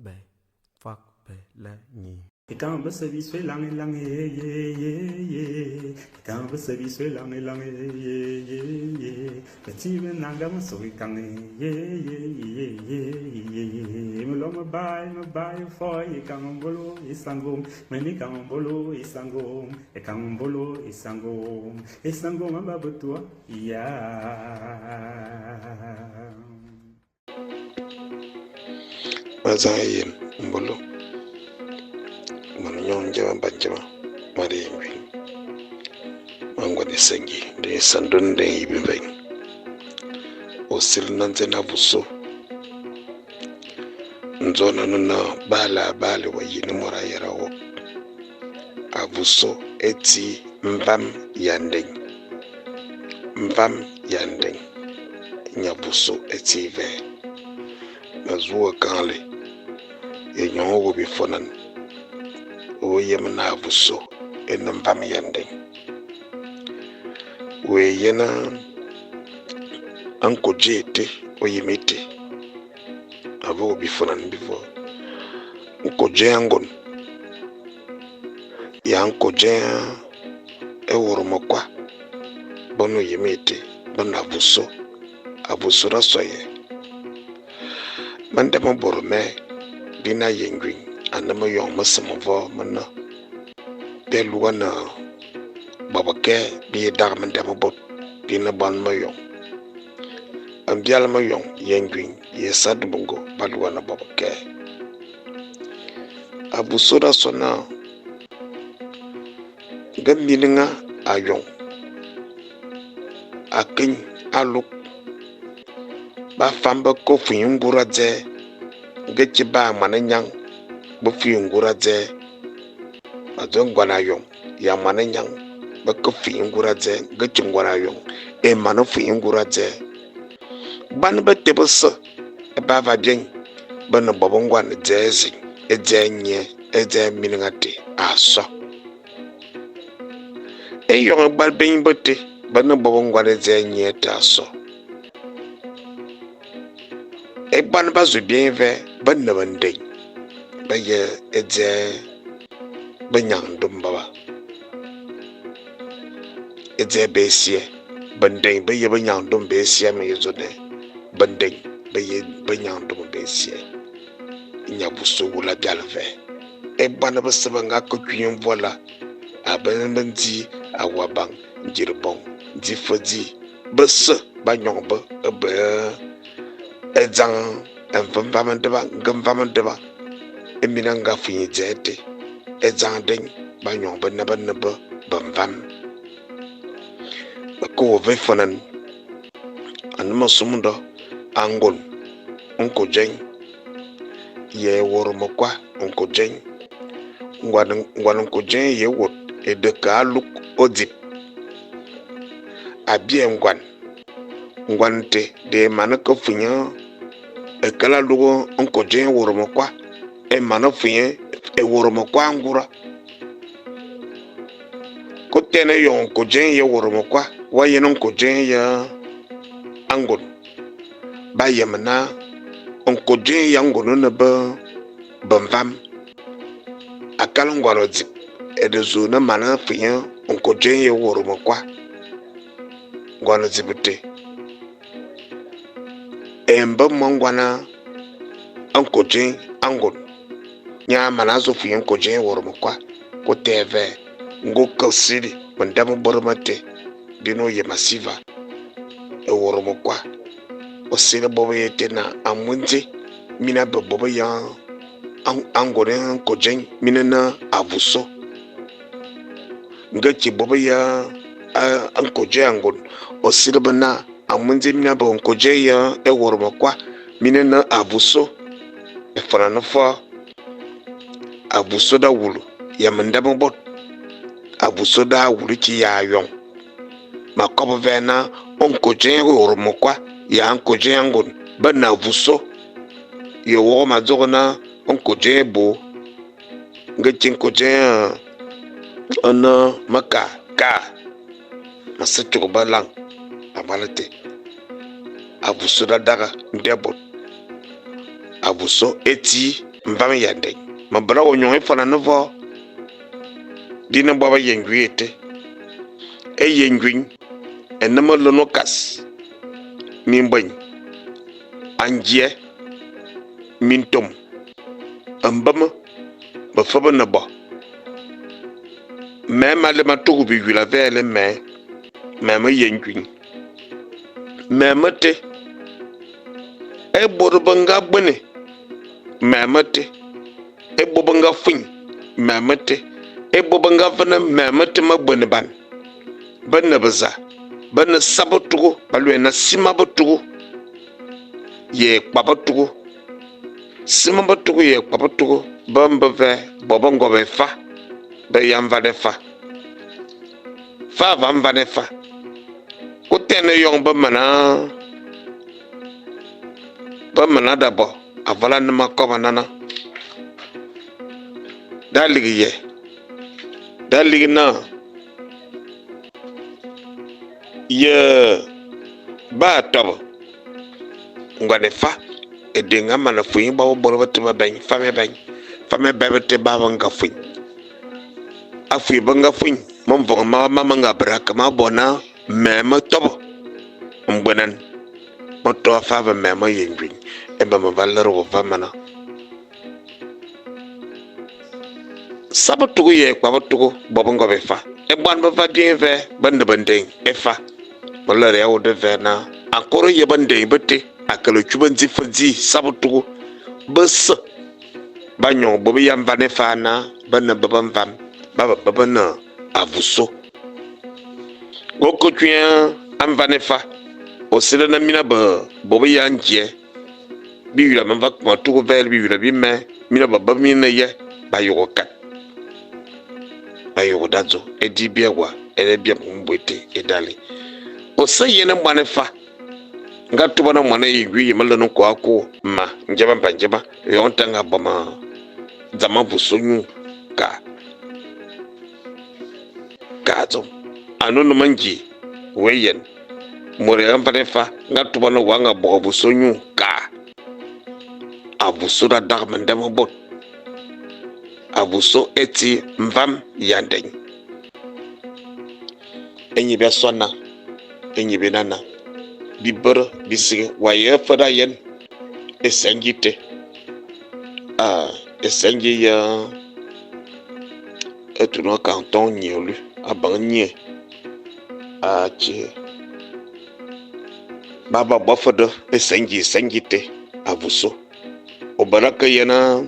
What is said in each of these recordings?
bè phật bè la nhì Ikan besebi swe lange lange ye ye ye Ikan besebi swe lange lange ye ye ye Betibe nanga maso ikan ye ye ye ye ye Mulo mabai for ikan bolo isangom Meni kan bolo isangom Ikan bolo isangom Isangom amba betua ya Mazayin mbolo manyon jama banjama mari wi mango de sengi de sandon de yibe o silnan zena buso nzona na bala wa yini mora yarawo abuso eti mvam yandeng nyabuso eti ve mazuwa kanle yenyo bi fonan o yemna abuso en mvam yandeng we yena anko jete o yemete abo bi fonan before nko jengon ya nko jen e woromokwa bono yemete bono abuso rasoye mande mo borome bina yengwin anama yong masamovo mana beluwa na babake bi dar mande mo bot bina ban mo yong ambiala mo yong yengwin yesad bungo baluwa na babake abuso rasona gambininga ayong akin aluk ba famba ko fuyungura je gechi ba mananyang bo fuyungura je azongwana yong ya mananyang ba ko fuyungura je gechi ngwana yong e manu fuyungura je ban ba tebus e ba va bien ban bobongwan jezi e jenye e je miningati aso e yong bal ben bote ban bobongwan jenye taso e ban ba zu bien ve ban na bandai ba ye eje banyang dum baba eje besie bandai ba ye banyang dum besie me yezo de bandai ba ye banyang dum besie nya buso wula jalve e ban ba sabanga ko kwin vola aban banji awabang jirbong jifodi bus ba nyong ba ba ezang envamdeba ngamvamdeba eminanga funyi jete ezang den banyon banaba bamvam ko ve fonan anma sumundo angon onko jen ye woromokwa onko jen ngwan ko jen ye wot e de kaluk odip abie ngwante de manaka funya e kala lugo onko jen woromokwa e manafuye e woromokwa ngura ko tene yo onko jen ye woromokwa wa ye onko jen ya angon ba yemna onko jen ya ngono na ba bamvam akala ngwaro zi e de zo na manafuye onko jen ye woromokwa ngwano zibute emba mongwana anko jen angon nya manazo fuyen ko jen woromokwa ko teve ngo kasiri mandamo boromate bino ye masiva e woromokwa o sire bobo yete na amunje mina bobo ya angore ko jen mina na abuso ngachi bobo ya anko jen angon o sire bana amunje mina bo anko jen ya e woromokwa mina na abuso e fana no fo abuso da wulu ya mandamo bot abuso da wulu ki ya yon makobo vena onko jen woromokwa ya anko jen angon bana abuso ye wo ma zogna onko jen bo ngachin ko jen ana maka ka masacho balang abalate abuso da daga ndebot abuso eti mvam yande ma bra wo nyon ifana no vo dina baba yengwiete e yengwin enama lono kas min bagn anje min tom ambama ba faba na ba même à ma tour bi la vele mais même yengwin même te e borbanga bone même te e bobanga fin même te e bobanga fana même te ma bone ban baza ban sabotugo balwe na sima botugo ye kpabatugo sima botugo ye kpabatugo bamba ve bobongo be fa be yamba de fa vamba de fa ko tene yong ba mana dabo avala na makoba nana daligi na ye ba tobo ngwane fa edenga mana fuyin ba boro bate ba ben fa me bebete ba nga fuyin afi ba nga fuyin mom vo mama nga braka ma bona mema tobo ngbenan moto fa ba mema yengwin e ba ma valero va mana sabatugo ye kwabatugo bobongo be fa e ban ba vadien ve bande bande e fa molare yawo de ve na akoro ye bande bete akalo chubanzi fazi sabatugo bus banyo bobi yamba ne fa na bana babam vam baba na avuso goko tuen amba ne fa o sele na mina ba bobi yanje bi yula man va ko tugo vel bi yula bi me mina baba mina ye ba yogo kat ayo dazo edi biawa ele bia mbwete edali o saye na mwane fa ngatu bana mwana yigwi malano ko ako ma njaba banjaba yonta nga bama zama busonyu kazo anono manji weyen more ambane fa ngatu bana wanga bo busonyu ka abusura dagmanda mabot abuso eti mvam yandeng enyi be sonna enyi be nana bibere bisige waye fada yen esengite esengi ya etuno canton nyelu abanye achi baba bofado esengite abuso obaraka yana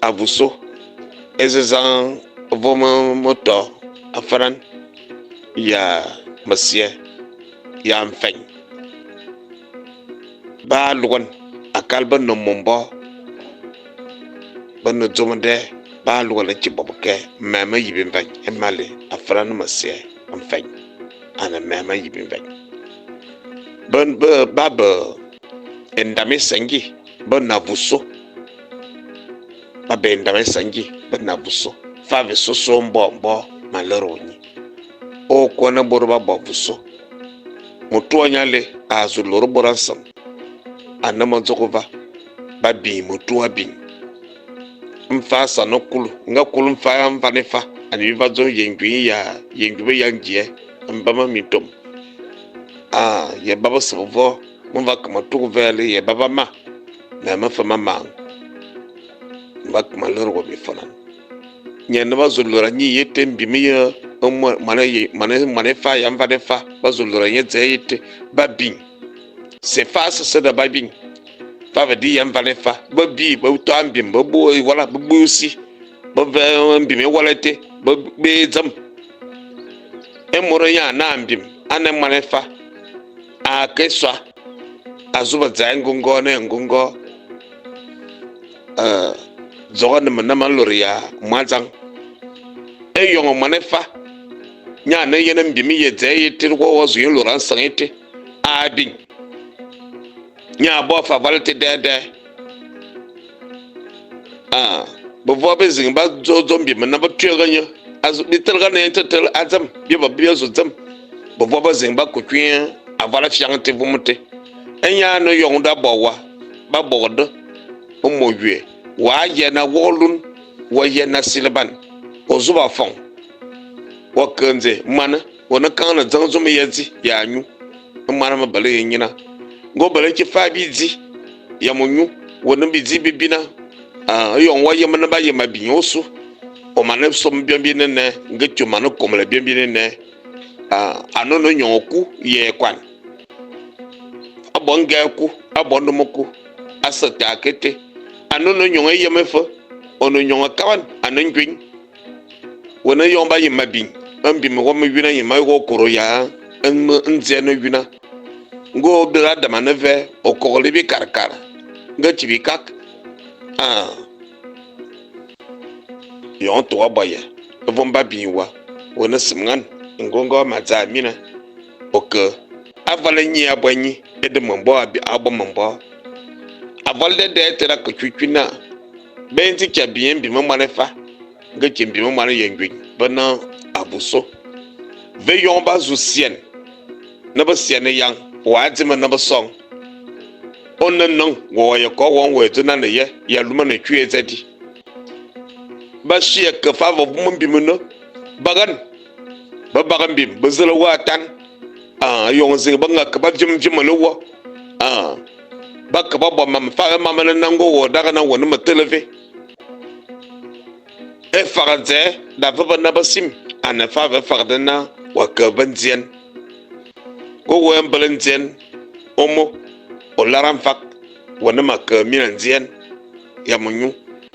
abuso ezezan voma moto afaran ya masie ya mfeng ba lugon akalba no mombo bano zomande ba lugon ci boboke mama yibin bang emale afaran masie mfeng ana mama yibin bang ban baba endame sengi ban abuso babenda mesangi bana buso fave soso mbombo maleroni o kona borba babuso mutu anyale azuloro boransam anama zokova babi mutu abi mfa sanokulu ngakulu mfa mfanefa ani vazo yengwi yangie mbama mitom ye baba sovo mva kama tuku vele ye baba ma na mafama ma bak malor go be fana nyen bazulura nyi yete mbimiya mane fa yamba de fa bazulura yete yete babin c'est face c'est da babin fa veut dire yamba de fa babi ba to ambim ba bo wala ba busi ba ve mbime wala te ba be zam e moro ya na ambim ana mane fa a keswa azuba zangu ngone ngungo zoga na maloria mwazang e yongo manefa nya na yena mbimi ye zeye tirwo wazu yin loran sangete abin nya bo fa valte dede bo vo be zing ba zo mbi na ba tuyaganya azu bitirga na yentetel azam bi ba bi zo zam bo vo ba zing ba ko twin avala fiante vumute enya no yongo da bowa ba bodo o moyue wa yena wolun wa yena silban o zuba fon wa kanze mana wona kana zan zuma yazi ya nyu mana ma bale yina go bale ki fa bizi ya munyu wona bizi bibina yon wa yema na ba yema binyosu o mana som biambi ne ngetu mana komla biambi ne anono nyoku ye kwan abonga ku abondo moku asata kete anono nyonga yemefo ono nyonga kawan anan gwin wona yomba yema bin ambi me wo me wina yema go koro ya nze no wina go dra da maneve o ko libi karkara ngati bi kak yon to abaye vomba binwa wona simngan ngongo maza mina oke avala nyi abanyi edemombo abi abomombo avalde de tera ko twitwina benti kya bien bi mamanefa ngati bi mamane yengwi bana abuso ve yomba zusien na ba sien yang wa adima na ba song onnan wo ye ko won we tuna ne ye ya luma na twie zedi ba shie ka fa vo mum bi muno bagan bim bazala watan yon ze banga ka ba jim no wo ba ka ba mam fa mam na nango wo daga na wonu mateleve e farade da va na basim ana fa va fardana wa ka banzien go wo mbalenzien omo o laram fak wona mak minanzien ya munyu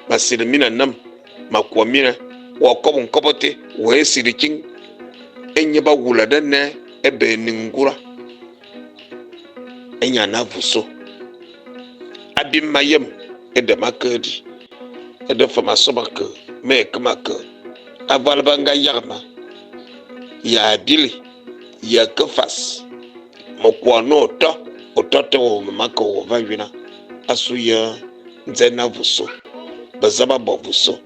basile minanam makwa mina wa kobon kobote wo esirikin enye ba wula danne ebe ningura enya na vuso abim mayem ede makadi ede fama sobaka me kmaka aval banga yarma ya bili ya kafas mokwa no to otote wo maka wo vavina asuya nzena vuso bazaba bovuso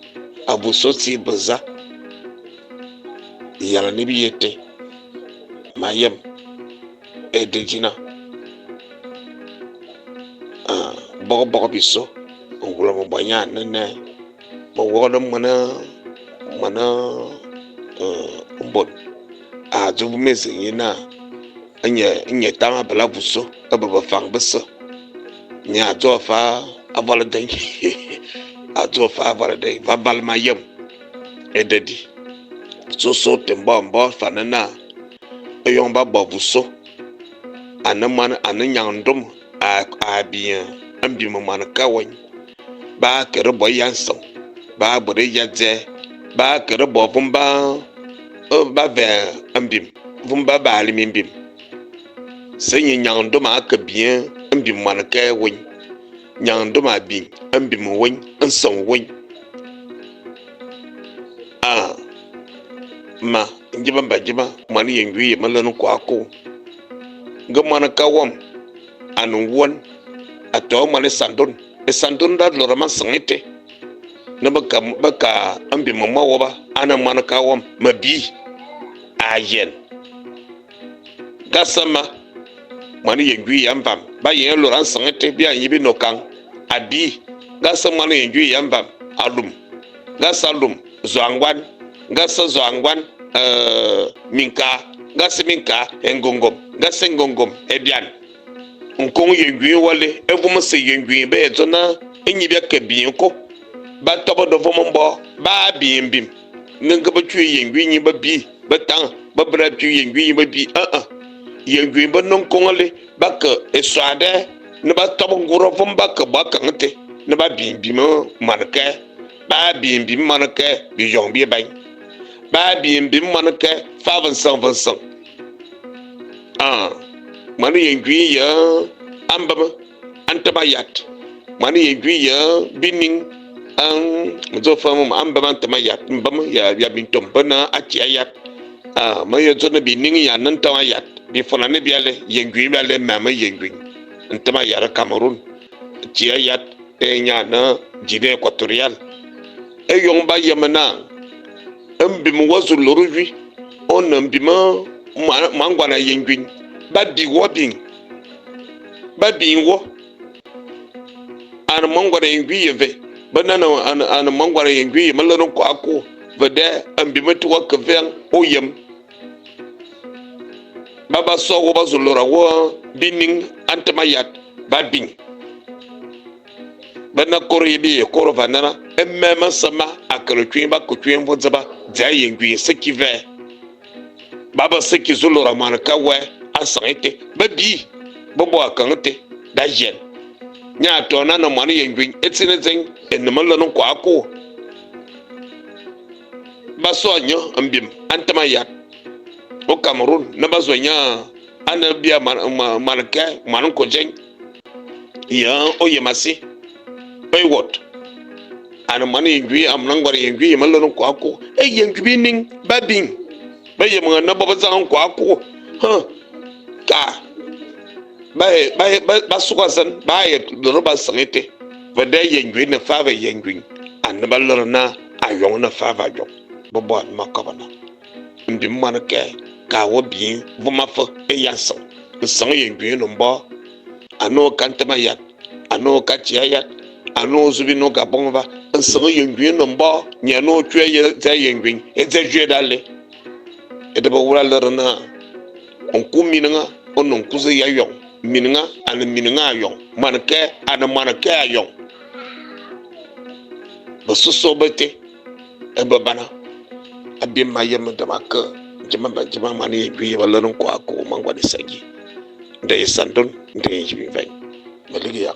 avuso ti baza yala nibiyete mayem edejina bogo biso ngula mo banya nene mo wodo mana mbon azubu meze yina anya tama bala buso ababa fang besa nya jofa avala dai ajofa avala dai babal mayem ededi so temba fanana eyomba babuso anaman ananyandum a bien ambi mamana kawan ba kere boy yanso ba bore yaje ba kere bo vumba ba ve ambim vumba ba alimimbim senye nyandum aka bien ambi mamana kawan nyandum abi ambi mwen anson wen ma njiba bajiba mani yengwi malanu kwako ngamana kawam anu won ato mani sandon da lorama sangite na baka ambi mama woba ana mana kawam mabi ayen gasama mani yengwi yambam ba yen loran sangite bi anyibi nokan abi gasama mani yengwi yambam alum gasalum zoangwan gasa zoangwan minka engongom gasa engongom ebian nkong yengwi wale evum se yengwi be zona enyibia kabien ko ba tobo do vombo ba bimbim nga ba tue yengwi nyi ba bi ba tan ba bra tue yengwi ba bi yengwi ba non kongale ba ka eswade ne ba tobo nguro vomba ka ba kangte ne ba bimbim manaka ba bimbim manaka bi jombi ba ba bimbim manaka fa Vincent mani yengwi ya ambama antabayat mani yengwi ya bining mzo famu ambama antamayat mbama ya bintom bana atiyat ma ya zona bining ya nantawayat bi fonane biale yengwi biale mama yengwi antamayat Cameroon atiyat enya na Guinée équatoriale yomba yamana mbim wazu loruwi on mbima mangwana yengwi babi wo an mangwana yengwi yeve banana an mangwara yengwi malon ko ako vede ambi metu wa kven oyem baba so wo bazulora wo bining antamayat babing bana koridi koro vanana emmema sama akalo twimba ko twimbo zaba ja yengwi sekive baba seki zulora manaka we asangete babi bobo akangete dajen nya to na no mani yengwi etine zen enmalon ko ako baso anyo ambim antamayat o Cameroon na bazo nya anabia manaka manon ko jen ya o yemasi pay what ana mani yengwi am nangwar yengwi malon ko ako e yengwi ning babing baye mo na baba zan ko ako ha ka ba sukasan ba ya roba sangete vade yengwi na fava yengwi an balor na ayon na fava jo bobo makabana ndi manake ka wo bi vuma fo e yaso sang yengwi no mbo ano kantama yat ano kachia yat ano zubi no gabonva sang yengwi no mbo nya no twa ye za yengwi e za jwe dale e de bo wala lorna on kuminanga on kuze ya yon minanga an minanga yon manake an manake yon bososo bete e babana abi mayem de maka jama mani bi wala non ko ako mangwa de sagi de sandon de jibi vay maligi ya